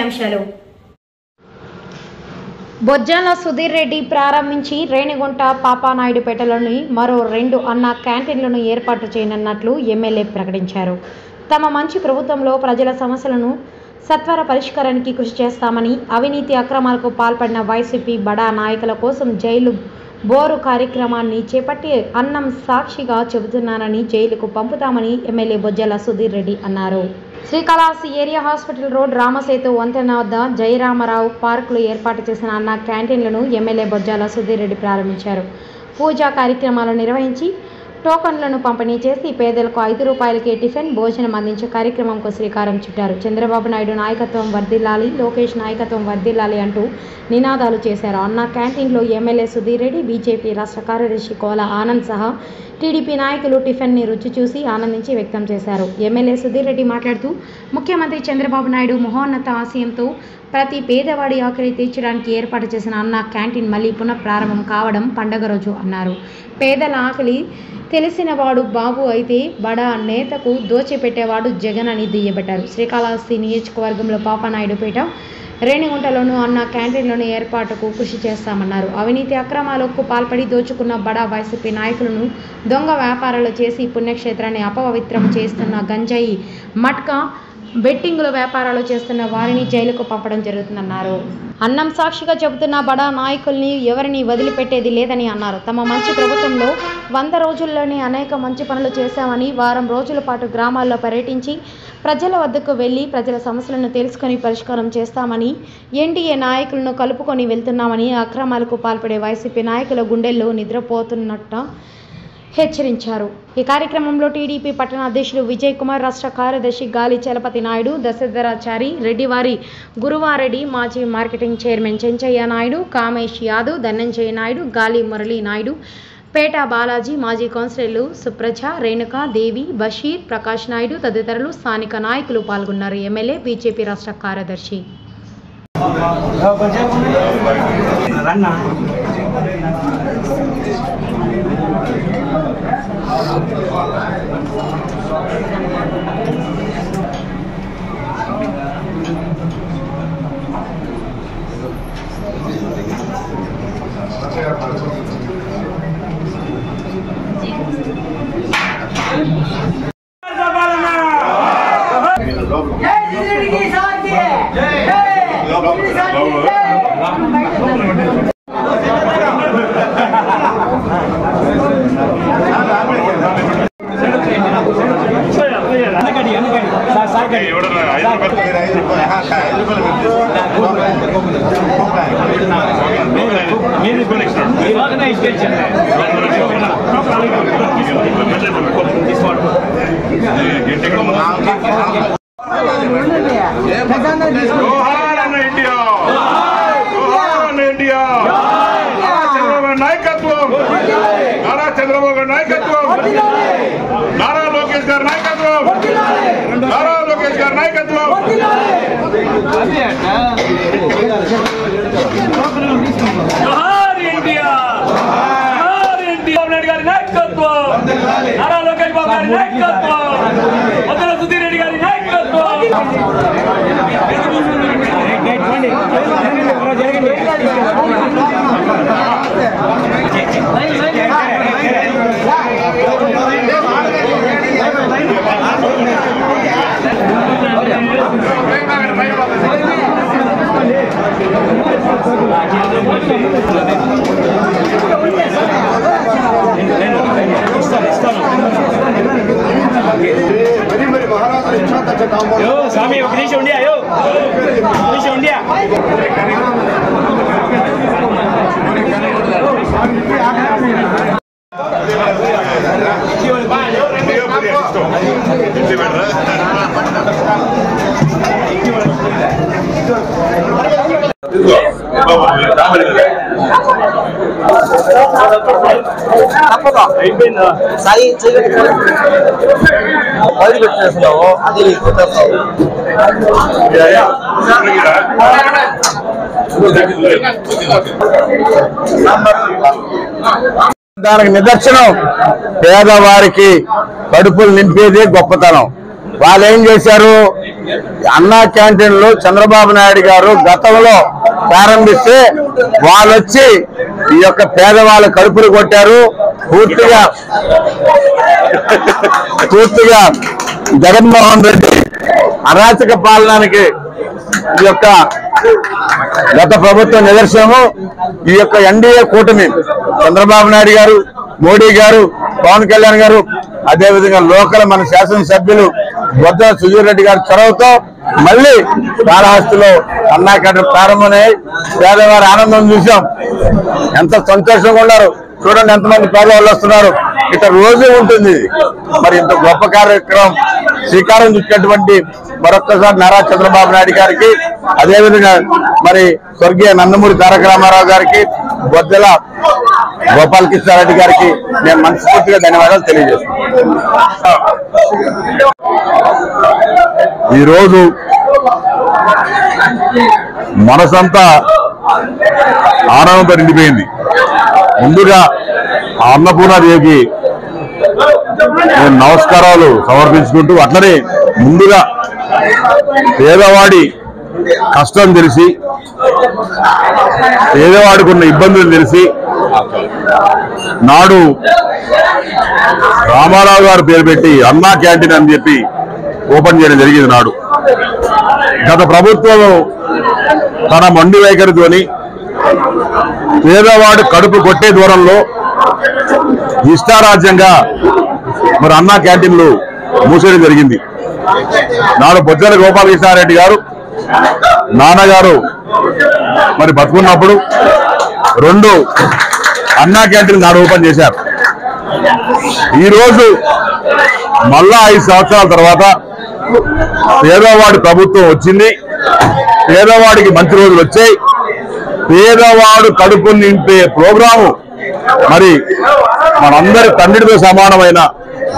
ముఖ్యాంశాలు. బొజ్జాల సుధీర్ రెడ్డి ప్రారంభించి రేణిగుంట పాపానాయుడుపేటలోని మరో 2 అన్న క్యాంటీన్లను ఏర్పాటు చేయనున్నట్లు ఎమ్మెల్యే ప్రకటించారు. తమ మంచి ప్రభుత్వంలో ప్రజల సమస్యలను సత్వర పరిష్కారానికి కృషి చేస్తామని, అవినీతి అక్రమాలకు పాల్పడిన వైసీపీ బడా నాయకుల కోసం జైలు బోరు కార్యక్రమాన్ని చేపట్టి అన్నం సాక్షిగా చెబుతున్నానని జైలుకు పంపుతామని ఎమ్మెల్యే బొజ్జాల సుధీర్ రెడ్డి అన్నారు. Srikalahasti area hospital road Ram Setu వంతెన వద్ద జయరామరావు పార్కులో ఏర్పాటు చేసిన అన్న క్యాంటీన్లను ఎమ్మెల్యే బొజ్జాల సుధీర్ రెడ్డి ప్రారంభించారు. పూజా కార్యక్రమాలు నిర్వహించి టోకన్లను పంపిణీ చేసి పేదలకు 5 రూపాయలకే టిఫిన్ భోజనం అందించే కార్యక్రమంకు శ్రీకారం చుట్టారు. చంద్రబాబు నాయుడు నాయకత్వం వర్ధిల్లాలి, లోకేష్ నాయకత్వం వర్ధిల్లాలి అంటూ నినాదాలు చేశారు. అన్న క్యాంటీన్లో ఎమ్మెల్యే సుధీర్ రెడ్డి, బీజేపీ రాష్ట్ర కార్యదర్శి కోల ఆనంద్ సహా టీడీపీ నాయకులు టిఫిన్ని రుచి చూసి ఆనందించి వ్యక్తం చేశారు. ఎమ్మెల్యే సుధీర్ రెడ్డి మాట్లాడుతూ ముఖ్యమంత్రి చంద్రబాబు నాయుడు మహోన్నత ఆశయంతో ప్రతి పేదవాడి ఆకలి తీర్చడానికి ఏర్పాటు చేసిన అన్న క్యాంటీన్ మళ్లీ పునః ప్రారంభం కావడం పండగ రోజు అన్నారు. పేదల ఆకలి తెలిసినవాడు బాబు అయితే బడా నేతకు దోచిపెట్టేవాడు జగన్ అని దుయ్యబట్టారు. శ్రీకాళహస్తి నియోజకవర్గంలో పాపానాయుడుపేట, రేణిగుంటలోనూ అన్న క్యాంటీన్లను ఏర్పాటుకు కృషి చేస్తామన్నారు. అవినీతి అక్రమాలకు పాల్పడి దోచుకున్న బడా వైసీపీ నాయకులను దొంగ వ్యాపారాలు చేసి పుణ్యక్షేత్రాన్ని అపవిత్రం చేస్తున్న గంజాయి, మట్కా, బెట్టింగుల వ్యాపారాలు చేస్తున్న వారిని జైలుకు పంపడం జరుగుతుందన్నారు. అన్నం సాక్షిగా చెబుతున్న బడా నాయకుల్ని ఎవరిని వదిలిపెట్టేది లేదని అన్నారు. తమ మంచి ప్రభుత్వంలో 100 రోజుల్లోనే అనేక మంచి పనులు చేశామని, వారం రోజుల పాటు గ్రామాల్లో పర్యటించి ప్రజల వద్దకు వెళ్లి ప్రజల సమస్యలను తెలుసుకొని పరిష్కారం చేస్తామని, ఎన్డీఏ నాయకులను కలుపుకొని వెళ్తున్నామని, అక్రమాలకు పాల్పడే వైసీపీ నాయకుల గుండెల్లో నిద్రపోతున్నట్టు హెచ్చరించారు. ఈ కార్యక్రమంలో టీడీపీ పట్టణ అధ్యక్షులు విజయ్ కుమార్, రాష్ట్ర కార్యదర్శి గాలి చలపతి నాయుడు, దశరథాచారి, రెడ్డివారి గురువారెడ్డి, మాజీ మార్కెటింగ్ చైర్మన్ చెంచయ్య నాయుడు, కామేష్ యాదవ్, ధనంజయ నాయుడు, గాలి మురళీ నాయుడు, పేట బాలాజీ, మాజీ కౌన్సిలర్లు సుప్రజ, రేణుక, దేవి, బషీర్, ప్రకాష్ నాయుడు తదితరులు స్థానిక నాయకులు పాల్గొన్నారు. ఎమ్మెల్యే బీజేపీ రాష్ట్ర కార్యదర్శి చంద్రబాబు నాయకత్వం, నారా లోకేష్ గారి నాయకత్వం, నారా లోకేష్ గారి నాయకత్వం. జోహార్ ఇండియా, జోహార్ ఇండియా. నాయుడు గారి నాయకత్వం, నారా లోకేష్ బాబు గారి నాయకత్వం, బొజ్జాల సుధీర్ రెడ్డి గారి నాయకత్వం. स्वामी उपदेश इंडिया यो उपदेश इंडिया సాయి మొదలు పెట్టేస్తున్నావు అది దానికి నిదర్శనం పేదవారికి కడుపులు నింపేదే గొప్పతనం. వాళ్ళు ఏం చేశారు? అన్నా క్యాంటీన్లు చంద్రబాబు నాయుడు గారు గతంలో ప్రారంభిస్తే వాళ్ళు వచ్చి ఈ యొక్క పేదవాళ్ళ కడుపులు కొట్టారు. పూర్తిగా జగన్మోహన్ రెడ్డి అరాచక పాలనానికి ఈ యొక్క గత ప్రభుత్వం నిదర్శనము. ఈ యొక్క ఎన్డీఏ కూటమి చంద్రబాబు నాయుడు గారు, మోడీ గారు, పవన్ కళ్యాణ్ గారు, అదేవిధంగా లోకల్ మన శాసనసభ్యులు బొద్ద సుధీర్ రెడ్డి గారి చొరవతో మళ్ళీ కాళహస్తిలో అన్నా క్యాంటీన్ ప్రారంభమయ్యాయి. పేదవారి ఆనందం చూసాం, ఎంత సంతోషంగా ఉన్నారు. చూడండి ఎంతమంది పేదవాళ్ళు వస్తున్నారు. ఇట్లా రోజు ఉంటుంది. మరి ఇంత గొప్ప కార్యక్రమం శ్రీకారం చుట్టినటువంటి మరొక్కసారి నారా చంద్రబాబు నాయుడు గారికి, అదేవిధంగా మరి స్వర్గీయ నందమూరి తారక రామారావు గారికి, బొద్దెల గోపాలకృష్ణారెడ్డి గారికి నేను మనస్ఫూర్తిగా ధన్యవాదాలు తెలియజేస్తున్నాను. ఈరోజు మనసంతా ఆనందంతో నిండిపోయింది. ముందుగా అన్నపూర్ణాదేవికి నేను నమస్కారాలు సమర్పించుకుంటూ, అట్లనే ముందుగా పేదవాడి కష్టం తెలిసి, పేదవాడికి ఉన్న ఇబ్బందులు తెలిసి నాడు రామారావు గారు పేరు పెట్టి అన్నా క్యాంటీన్ అని చెప్పి ఓపెన్ చేయడం జరిగింది. నాడు గత ప్రభుత్వం తన మొండి వైఖరితోని పేదవాడు కడుపు కొట్టే దూరంలో ఇష్టారాజ్యంగా మరి అన్నా క్యాంటీన్లు మూసేయడం జరిగింది. నాడు బొజ్జల గోపాలకృష్ణారెడ్డి గారు నాన్నగారు మరి బతుకున్నప్పుడు 2 అన్నా క్యాంటీన్ నాడు ఓపెన్ చేశారు. ఈరోజు మళ్ళా 5 సంవత్సరాల తర్వాత పేదవాడి ప్రభుత్వం వచ్చింది. పేదవాడికి మంచి రోజులు వచ్చాయి. పేదవాడు కడుపు నింపే ప్రోగ్రాము మరి మనందరి తండ్రితో సమానమైన,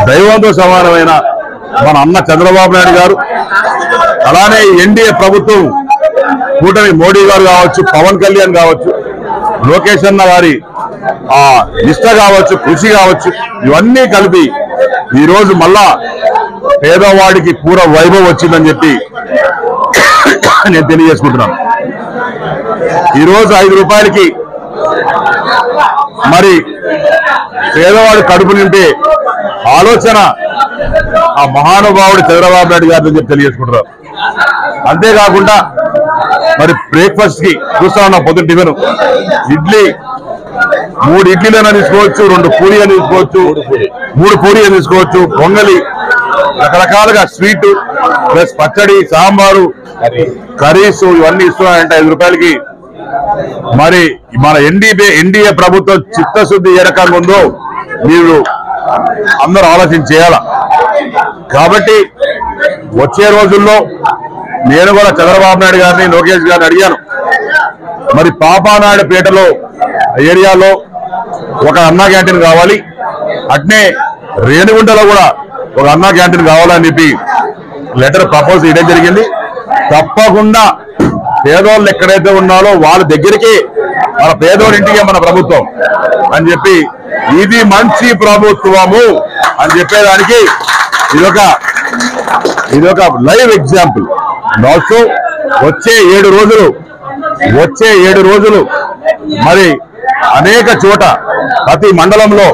దైవంతో సమానమైన మన అన్న చంద్రబాబు నాయుడు గారు, అలానే ఎన్డీఏ ప్రభుత్వం కూటమి మోడీ గారు కావచ్చు, పవన్ కళ్యాణ్ కావచ్చు, లోకేష్ అన్న గారి నిష్ట కావచ్చు, కృషి కావచ్చు, ఇవన్నీ కలిపి ఈరోజు మళ్ళా పేదవాడికి పూర్వ వైభవం వచ్చిందని చెప్పి నేను తెలియజేసుకుంటున్నాను. ఈరోజు 5 రూపాయలకి మరి పేదవాడు కడుపు నింపే ఆలోచన ఆ మహానుభావుడు చంద్రబాబు నాయుడు గారిని చెప్పి తెలియజేసుకుంటున్నారు. అంతేకాకుండా మరి బ్రేక్ఫాస్ట్ కి చూస్తా ఉన్నాం. పొద్దున టిఫిన్ ఇడ్లీ, 3 ఇడ్లీలైనా తీసుకోవచ్చు, 2 పూరీ అని తీసుకోవచ్చు, 3 పూరీ అని తీసుకోవచ్చు, పొంగలి, రకరకాలుగా స్వీట్ ప్లస్ పచ్చడి, సాంబారు, కర్రీస్ ఇవన్నీ ఇస్తున్నాయంటే 5 రూపాయలకి. మరి మన ఎన్డీఏ ప్రభుత్వం చిత్తశుద్ధి ఏ రకంగా ఉందో మీరు అందరూ ఆలోచన చేయాల. కాబట్టి వచ్చే రోజుల్లో నేను కూడా చంద్రబాబు నాయుడు గారిని, లోకేష్ గారిని అడిగాను. మరి పాపానాయుడుపేటలో ఏరియాలో ఒక అన్నా క్యాంటీన్ కావాలి, అట్నే రేణిగుంటలో కూడా ఒక అన్నా క్యాంటీన్ కావాలని చెప్పి లెటర్ ప్రపోజ్ చేయడం జరిగింది. తప్పకుండా పేదోళ్ళు ఎక్కడైతే ఉన్నారో వాళ్ళ దగ్గరికి, మన పేదోడి ఇంటికి మన ప్రభుత్వం అని చెప్పి, ఇది మంచి ప్రభుత్వము అని చెప్పేదానికి ఇదొక లైవ్ ఎగ్జాంపుల్. ఆల్సో వచ్చే 7 రోజులు మరి అనేక చోట ప్రతి మండలంలో,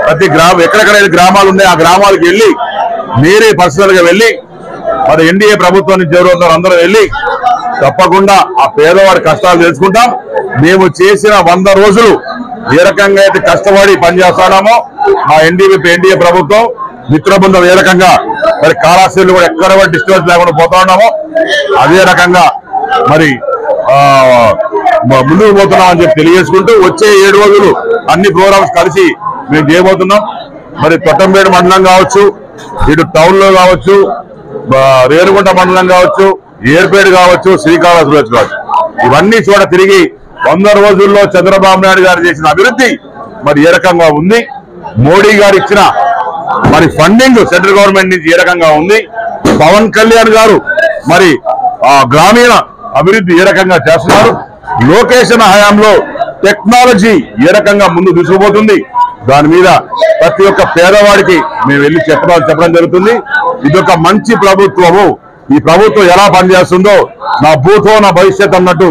ప్రతి ఎక్కడెక్కడైతే గ్రామాలు ఉన్నాయో ఆ గ్రామాలకు వెళ్ళి మీరే పర్సనల్ గా వెళ్ళి మరి ఎన్డీఏ ప్రభుత్వం నుంచి ఎవరు అందరూ వెళ్ళి తప్పకుండా ఆ పేదవాడి కష్టాలు తెలుసుకుంటాం. మేము చేసిన 100 రోజులు ఏ రకంగా అయితే కష్టపడి పనిచేస్తున్నామో మా ఎన్డీఏ ప్రభుత్వం మిత్ర బృందం ఏ రకంగా మరి కాళహస్తిలో కూడా ఎక్కడ డిస్టర్బెన్స్ లేకుండా పోతా ఉన్నామో అదే రకంగా మరి ముందుకు పోతున్నాం అని చెప్పి తెలియజేసుకుంటూ వచ్చే 7 రోజులు అన్ని ప్రోగ్రామ్స్ కలిసి మేము చేయబోతున్నాం. మరి తొట్టంపేట మండలం కావచ్చు, ఇటు టౌన్ లో కావచ్చు, రేణిగుంట మండలం కావచ్చు, ఏర్పేట కావచ్చు, శ్రీకాళహస్తి కావచ్చు, ఇవన్నీ చోట తిరిగి 100 రోజుల్లో చంద్రబాబు నాయుడు గారు చేసిన అభివృద్ధి మరి ఏ రకంగా ఉంది, మోడీ గారు ఇచ్చిన మరి ఫండింగ్ సెంట్రల్ గవర్నమెంట్ నుంచి ఏ రకంగా ఉంది, పవన్ కళ్యాణ్ గారు మరి గ్రామీణ అభివృద్ధి ఏ రకంగా చేస్తున్నారు, లోకేష్ హయాంలో టెక్నాలజీ ఏ రకంగా ముందు తీసుకుపోతుంది, దాని మీద ప్రతి ఒక్క పేదవాడికి మేము వెళ్ళి చెప్పడం జరుగుతుంది. ఇదొక మంచి ప్రభుత్వము. ఈ ప్రభుత్వం ఎలా పనిచేస్తుందో నా భూతో నా భవిష్యత్ అన్నట్టు